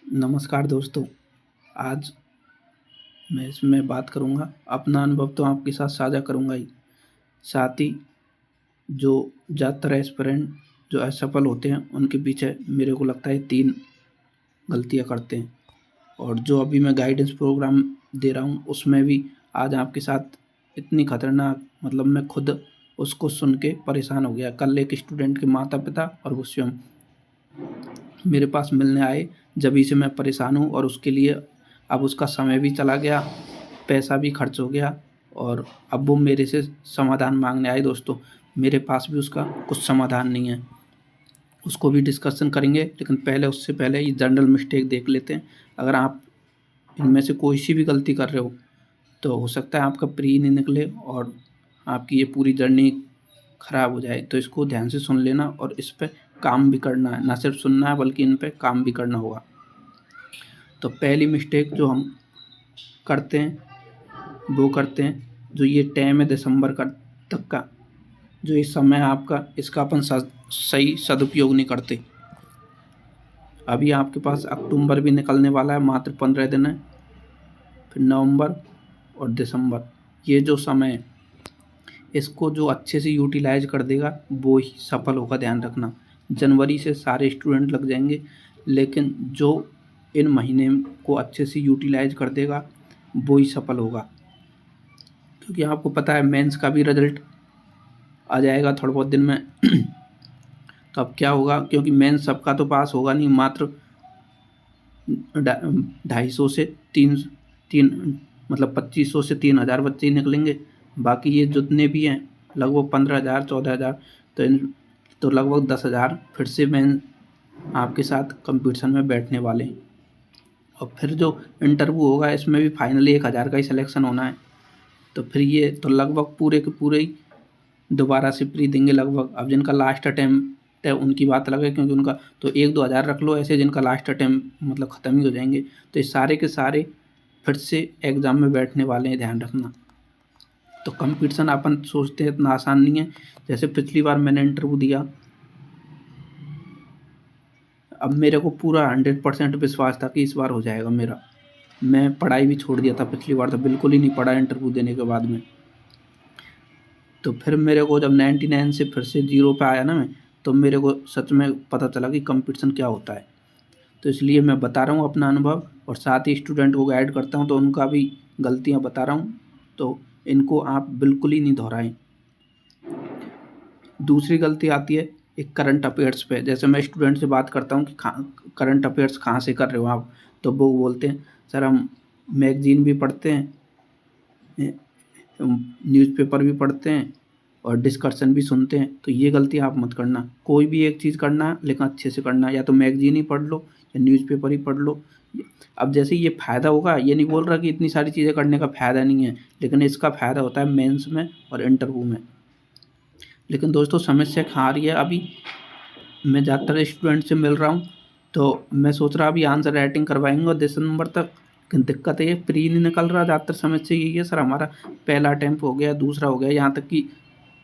नमस्कार दोस्तों। आज मैं इसमें बात करूँगा, अपना अनुभव तो आपके साथ साझा करूँगा ही। साथ ही जो ज़्यादातर एस्पिरेंट जो असफल होते हैं, उनके पीछे मेरे को लगता है 3 गलतियाँ करते हैं। और जो अभी मैं गाइडेंस प्रोग्राम दे रहा हूँ, उसमें भी आज आपके साथ इतनी खतरनाक मतलब मैं खुद उसको सुन के परेशान हो गया। कल एक स्टूडेंट के माता-पिता और वो स्वयं मेरे पास मिलने आए, जभी से मैं परेशान हूँ और उसके लिए अब उसका समय भी चला गया, पैसा भी खर्च हो गया और अब वो मेरे से समाधान माँगने आए दोस्तों। मेरे पास भी उसका कुछ समाधान नहीं है। उसको भी डिस्कशन करेंगे, लेकिन पहले उससे पहले ये जनरल मिस्टेक देख लेते हैं। अगर आप इनमें से कोई सी भी गलती कर रहे हो, तो हो सकता है आपका प्री नहीं निकले और आपकी ये पूरी जर्नी खराब हो जाए। तो इसको ध्यान से सुन लेना और इस पे काम भी करना है, ना सिर्फ सुनना है बल्कि इन पे काम भी करना होगा। तो पहली मिस्टेक जो हम करते हैं, वो करते हैं जो ये टाइम है दिसंबर का तक का, जो ये समय है आपका, इसका अपन सही सदुपयोग नहीं करते। अभी आपके पास अक्टूबर भी निकलने वाला है, मात्र 15 दिन है, फिर नवंबर और दिसंबर। ये जो समय है, इसको जो अच्छे से यूटिलाइज कर देगा वो ही सफल होगा, ध्यान रखना। जनवरी से सारे स्टूडेंट लग जाएंगे, लेकिन जो इन महीने को अच्छे से यूटिलाइज कर देगा वो ही सफल होगा। क्योंकि आपको पता है मेंस का भी रिजल्ट आ जाएगा थोड़े बहुत दिन में। तो अब क्या होगा, क्योंकि मेंस सबका तो पास होगा नहीं, मात्र 250 से तीन तीन मतलब 2500 से 3000 बच्चे ही निकलेंगे। बाकी ये जितने भी हैं लगभग 15,000 14,000, तो लगभग 10,000 फिर से मेन आपके साथ कंपटीशन में बैठने वाले हैं। और फिर जो इंटरव्यू होगा, इसमें भी फाइनली 1,000 का ही सिलेक्शन होना है। तो फिर ये तो लगभग पूरे के पूरे ही दोबारा से प्री देंगे लगभग। अब जिनका लास्ट अटेम्प्ट है उनकी बात अलग है, क्योंकि उनका तो 1-2 हज़ार रख लो ऐसे, जिनका लास्ट अटेम्प्ट मतलब ख़त्म ही हो जाएंगे। तो ये सारे के सारे फिर से एग्ज़ाम में बैठने वाले हैं, ध्यान रखना। तो कंपटीशन अपन सोचते हैं इतना आसान नहीं है। जैसे पिछली बार मैंने इंटरव्यू दिया, अब मेरे को पूरा 100% विश्वास था कि इस बार हो जाएगा मेरा। मैं पढ़ाई भी छोड़ दिया था पिछली बार, तो बिल्कुल ही नहीं पढ़ा इंटरव्यू देने के बाद में। तो फिर मेरे को जब 99 से फिर से 0 पे आया ना मैं, तो मेरे को सच में पता चला कि कंपटीशन क्या होता है। तो इसलिए मैं बता रहा हूँ अपना अनुभव, और साथ ही स्टूडेंट को गाइड करता हूँ, तो उनका भी गलतियाँ बता रहा हूँ, तो इनको आप बिल्कुल ही नहीं दोहराएं। दूसरी गलती आती है एक करंट अफेयर्स पे। जैसे मैं स्टूडेंट से बात करता हूँ कि करंट अफेयर्स कहाँ से कर रहे हो आप, तो वो बोलते हैं सर हम मैगजीन भी पढ़ते हैं, न्यूज़पेपर भी पढ़ते हैं और डिस्कशन भी सुनते हैं। तो ये गलती आप मत करना। कोई भी एक चीज़ करना है, लेकिन अच्छे से करना है। या तो मैगजीन ही पढ़ लो या न्यूज़पेपर ही पढ़ लो। अब जैसे ये फ़ायदा होगा, ये नहीं बोल रहा कि इतनी सारी चीज़ें करने का फ़ायदा नहीं है, लेकिन इसका फ़ायदा होता है मेंस में और इंटरव्यू में। लेकिन दोस्तों समस्या कहाँ आ रही है, अभी मैं ज़्यादातर स्टूडेंट से मिल रहा हूँ, तो मैं सोच रहा अभी आंसर राइटिंग करवाएंगे और दिसंबर तक। लेकिन दिक्कत ये प्री नहीं निकल रहा। ज़्यादातर समस्या यही है, सर हमारा पहला अटेम्प्ट हो गया, दूसरा हो गया, यहाँ तक कि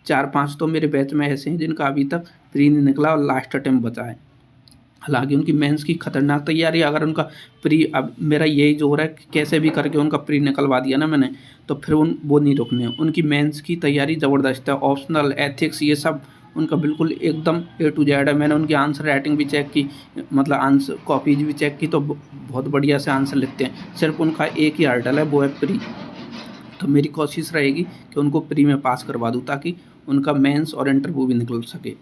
4-5 तो मेरे बैच में ऐसे हैं जिनका अभी तक प्री नहीं निकला और लास्ट अटेम्प्ट बचा है। हालांकि उनकी मेंस की खतरनाक तैयारी, अगर उनका प्री, अब मेरा यही जोर है कि कैसे भी करके उनका प्री निकलवा दिया ना मैंने, तो फिर वो नहीं रुकने। उनकी मेंस की तैयारी ज़बरदस्त है, ऑप्शनल, एथिक्स, ये सब उनका बिल्कुल एकदम A to Z है। मैंने उनकी आंसर राइटिंग भी चेक की, मतलब आंसर कॉपीज भी चेक की, तो बहुत बढ़िया से आंसर लिखते हैं। सिर्फ उनका एक ही हर्डल है, वो है प्री। तो मेरी कोशिश रहेगी कि उनको प्री में पास करवा दूँ, ताकि उनका मेंस और इंटरव्यू भी निकल सके।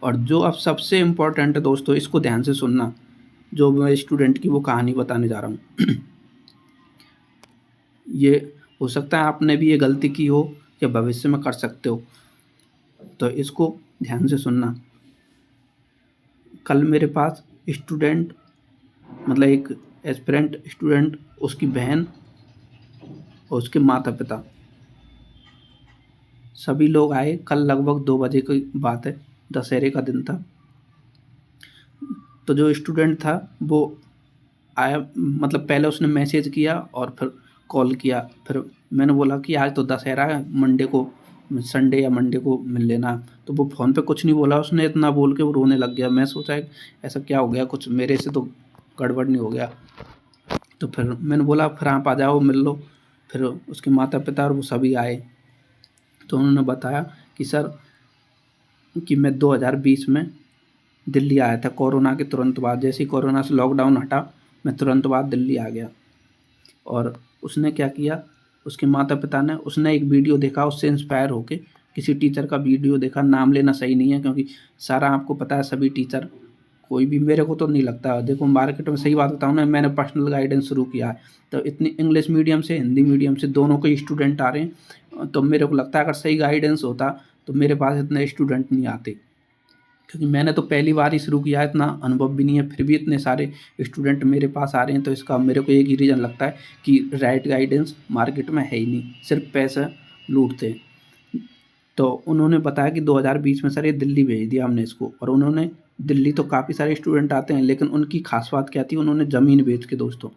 और जो अब सबसे इम्पोर्टेंट है दोस्तों, इसको ध्यान से सुनना, जो मैं स्टूडेंट की वो कहानी बताने जा रहा हूँ। ये हो सकता है आपने भी ये गलती की हो या भविष्य में कर सकते हो, तो इसको ध्यान से सुनना। कल मेरे पास स्टूडेंट, मतलब एक एस्पिरेंट स्टूडेंट, उसकी बहन और उसके माता पिता, सभी लोग आए। कल लगभग 2 बजे की बात है, दशहरे का दिन था। तो जो स्टूडेंट था वो आया, मतलब पहले उसने मैसेज किया और फिर कॉल किया। फिर मैंने बोला कि आज तो दशहरा है, मंडे को, संडे या मंडे को मिल लेना। तो वो फ़ोन पे कुछ नहीं बोला उसने, इतना बोल के वो रोने लग गया। मैं सोचा ऐसा क्या हो गया, कुछ मेरे से तो गड़बड़ नहीं हो गया। तो फिर मैंने बोला फिर आप आ जाओ मिल लो। फिर उसके माता पिता और वो सभी आए। तो उन्होंने बताया कि सर कि मैं 2020 में दिल्ली आया था कोरोना के तुरंत बाद। जैसे ही कोरोना से लॉकडाउन हटा मैं तुरंत बाद दिल्ली आ गया। और उसने क्या किया, उसके माता पिता ने उसने एक वीडियो देखा, उससे इंस्पायर होके किसी टीचर का वीडियो देखा। नाम लेना सही नहीं है क्योंकि सारा आपको पता है सभी टीचर, कोई भी मेरे को तो नहीं लगता। देखो मार्केट में सही बात बताऊँ ना, मैंने पर्सनल गाइडेंस शुरू किया है तो इतनी इंग्लिश मीडियम से हिंदी मीडियम से दोनों के स्टूडेंट आ रहे हैं। तो मेरे को लगता है अगर सही गाइडेंस होता तो मेरे पास इतने स्टूडेंट नहीं आते, क्योंकि मैंने तो पहली बार ही शुरू किया है, इतना अनुभव भी नहीं है, फिर भी इतने सारे स्टूडेंट मेरे पास आ रहे हैं। तो इसका मेरे को एक ही रीज़न लगता है कि राइट गाइडेंस मार्केट में है ही नहीं, सिर्फ पैसा लूटते हैं। तो उन्होंने बताया कि 2020 में सर ये दिल्ली भेज दिया हमने इसको। और उन्होंने दिल्ली तो काफ़ी सारे स्टूडेंट आते हैं, लेकिन उनकी खास बात क्या थी, उन्होंने ज़मीन बेच के दोस्तों,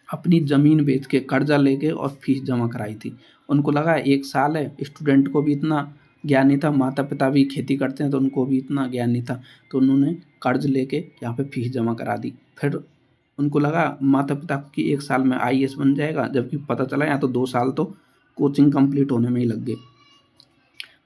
अपनी ज़मीन बेच के कर्जा लेके और फीस जमा कराई थी। उनको लगा 1 साल है, स्टूडेंट को भी इतना ज्ञान नहीं था, माता पिता भी खेती करते हैं तो उनको भी इतना ज्ञान नहीं था। तो उन्होंने कर्ज लेके यहाँ पे फीस जमा करा दी। फिर उनको लगा माता पिता की 1 साल में आईएएस बन जाएगा, जबकि पता चला यहाँ तो 2 साल तो कोचिंग कंप्लीट होने में ही लग गए।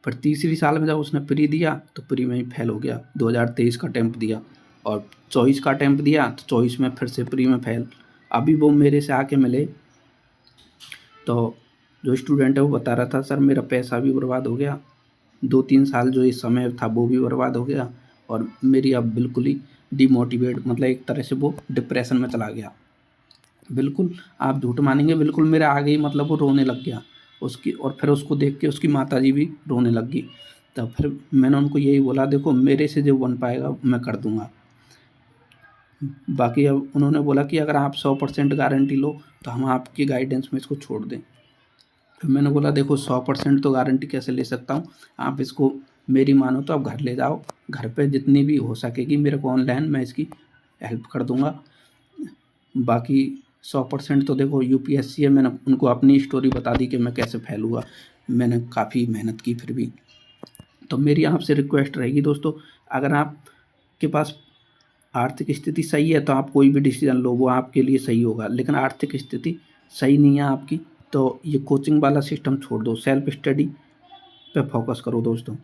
फिर तीसरी साल में जब उसने प्री दिया तो प्री में ही फेल हो गया। 2023 का अटेम्प्ट दिया और 24 का अटेम्प्ट दिया तो 24 में फिर से प्री में फेल। अभी वो मेरे से आके मिले तो जो स्टूडेंट है वो बता रहा था सर मेरा पैसा भी बर्बाद हो गया, 2-3 साल जो ये समय था वो भी बर्बाद हो गया और मेरी अब बिल्कुल ही डिमोटिवेट, मतलब एक तरह से वो डिप्रेशन में चला गया। बिल्कुल आप झूठ मानेंगे, बिल्कुल मेरे आगे ही मतलब वो रोने लग गया उसकी। और फिर उसको देख के उसकी माताजी भी रोने लग गई। तब फिर मैंने उनको यही बोला देखो मेरे से जो बन पाएगा मैं कर दूँगा। बाकी अब उन्होंने बोला कि अगर आप 100% गारंटी लो तो हम आपकी गाइडेंस में इसको छोड़ दें। फिर मैंने बोला देखो 100% तो गारंटी कैसे ले सकता हूँ, आप इसको मेरी मानो तो आप घर ले जाओ, घर पे जितनी भी हो सकेगी मेरे को ऑनलाइन मैं इसकी हेल्प कर दूँगा। बाकी 100% तो देखो यूपीएससी है, मैंने उनको अपनी स्टोरी बता दी कि मैं कैसे फेल हुआ, मैंने काफ़ी मेहनत की फिर भी। तो मेरी आपसे रिक्वेस्ट रहेगी दोस्तों, अगर आपके पास आर्थिक स्थिति सही है तो आप कोई भी डिसीजन लो वो आपके लिए सही होगा। लेकिन आर्थिक स्थिति सही नहीं है आपकी तो ये कोचिंग वाला सिस्टम छोड़ दो, सेल्फ स्टडी पे फोकस करो दोस्तों।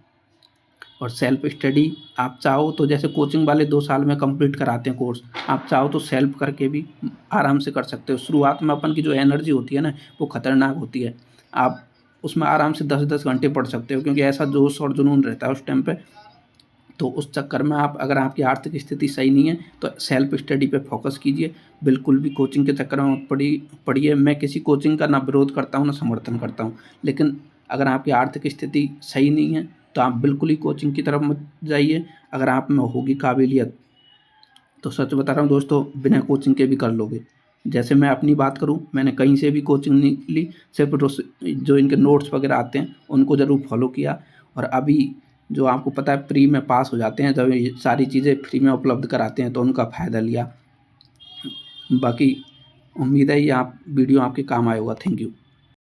और सेल्फ स्टडी आप चाहो तो जैसे कोचिंग वाले 2 साल में कंप्लीट कराते हैं कोर्स, आप चाहो तो सेल्फ करके भी आराम से कर सकते हो। शुरुआत में अपन की जो एनर्जी होती है ना वो खतरनाक होती है, आप उसमें आराम से 10-10 घंटे पढ़ सकते हो क्योंकि ऐसा जोश और जुनून रहता है उस टाइम पे। तो उस चक्कर में आप, अगर आपकी आर्थिक स्थिति सही नहीं है तो सेल्फ स्टडी पे फोकस कीजिए, बिल्कुल भी कोचिंग के चक्कर में मत पड़िए। मैं किसी कोचिंग का ना विरोध करता हूँ ना समर्थन करता हूँ, लेकिन अगर आपकी आर्थिक स्थिति सही नहीं है तो आप बिल्कुल ही कोचिंग की तरफ मत जाइए। अगर आप में होगी काबिलियत तो सच बता रहा हूँ दोस्तों बिना कोचिंग के भी कर लोगे। जैसे मैं अपनी बात करूँ, मैंने कहीं से भी कोचिंग नहीं ली, सिर्फ जो इनके नोट्स वगैरह आते हैं उनको ज़रूर फॉलो किया। और अभी जो आपको पता है फ्री में पास हो जाते हैं, जब ये सारी चीज़ें फ्री में उपलब्ध कराते हैं तो उनका फ़ायदा लिया। बाकी उम्मीद है ये वीडियो आपके काम आया होगा। Thank you.